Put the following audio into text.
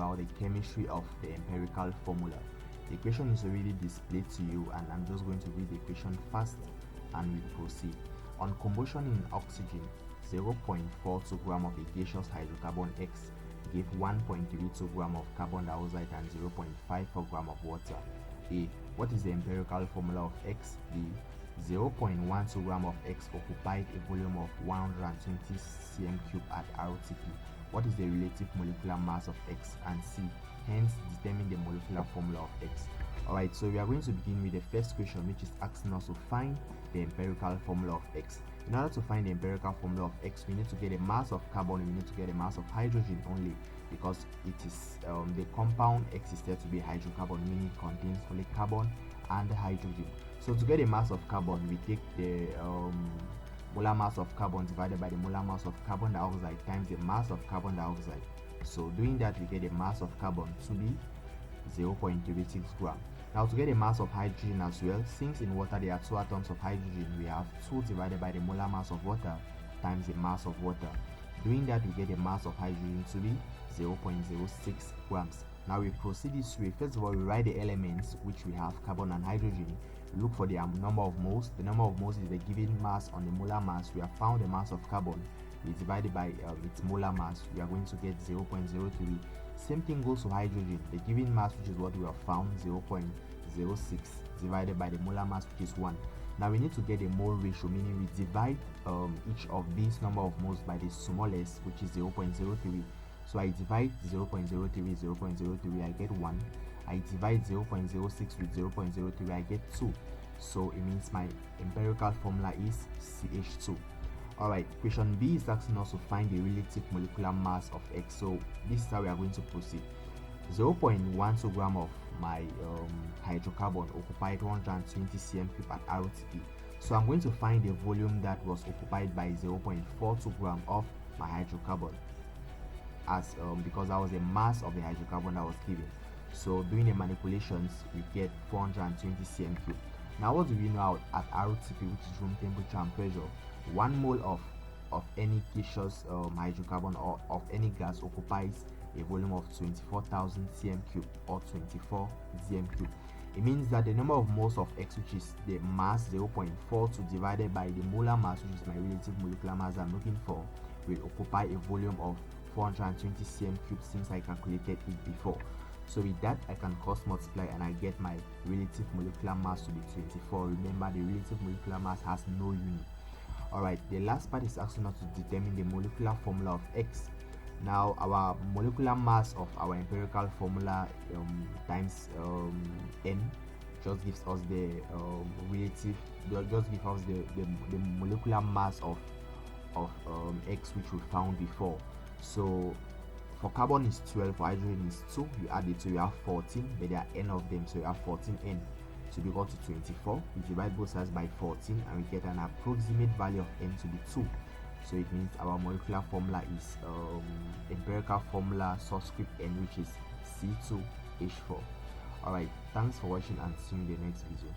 about the chemistry of the empirical formula. The equation is already displayed to you, and I'm just going to read the equation first and we proceed. On combustion in oxygen, 0.42 gram of a gaseous hydrocarbon X gave 1.32 gram of carbon dioxide and 0.54 gram of water. A. What is the empirical formula of X? B. 0.12 gram of X occupied a volume of 120 cm3 at RTP. What is the relative molecular mass of X? And C. Hence, determine the molecular formula of X. Alright, so we are going to begin with the first question, which is asking us to find the empirical formula of X. In order to find the empirical formula of X, we need to get a mass of carbon, we need to get a mass of hydrogen only, because it is the compound X is said to be a hydrocarbon, meaning it contains only carbon and hydrogen. So to get a mass of carbon, we take the molar mass of carbon divided by the molar mass of carbon dioxide times the mass of carbon dioxide. So doing that, we get a mass of carbon to be 0.36 gram. Now to get a mass of hydrogen as well, since in water there are 2 atoms of hydrogen, we have 2 divided by the molar mass of water times the mass of water. Doing that, we get a mass of hydrogen to be 0.06 grams. Now we proceed this way. First of all, we write the elements which we have, carbon and hydrogen. We look for the number of moles. The number of moles is the given mass on the molar mass. We have found the mass of carbon. We divide it by its molar mass. We are going to get 0.03. Same thing goes to hydrogen. The given mass, which is what we have found, 0.06 divided by the molar mass, which is 1. Now we need to get a mole ratio, meaning we divide each of these number of moles by the smallest, which is 0.03. So I divide 0.03 with 0.03, I get 1. I divide 0.06 with 0.03, I get 2. So it means my empirical formula is CH2. Alright, question B is asking us to find the relative molecular mass of X. So this is how we are going to proceed. 0.12 gram of my hydrocarbon occupied 120 cm3 at RTP. So I'm going to find the volume that was occupied by 0.42 gram of my hydrocarbon, as because that was the mass of the hydrocarbon that was given. So doing the manipulations, we get 420 cm3. Now what do we know at RTP, which is room temperature and pressure? 1 mole of any gaseous hydrocarbon or of any gas occupies a volume of 24,000 cm3 or 24 cm3. It means that the number of moles of X, which is the mass 0.42 divided by the molar mass, which is my relative molecular mass I'm looking for, will occupy a volume of 420 cm3 since I calculated it before. So with that, I can cross multiply and I get my relative molecular mass to be 24. Remember, the relative molecular mass has no unit. Alright, the last part is asking us to determine the molecular formula of X. Now our molecular mass of our empirical formula times n just gives us the the molecular mass of X, which we found before. So for carbon is 12, for hydrogen is 2. You add the 2, you have 14, but there are n of them, so you have 14n to be equal to 24. We divide both sides by 14 and we get an approximate value of n to be 2. So it means our molecular formula is empirical formula subscript n, which is C2H4. Alright, thanks for watching and see you in the next video.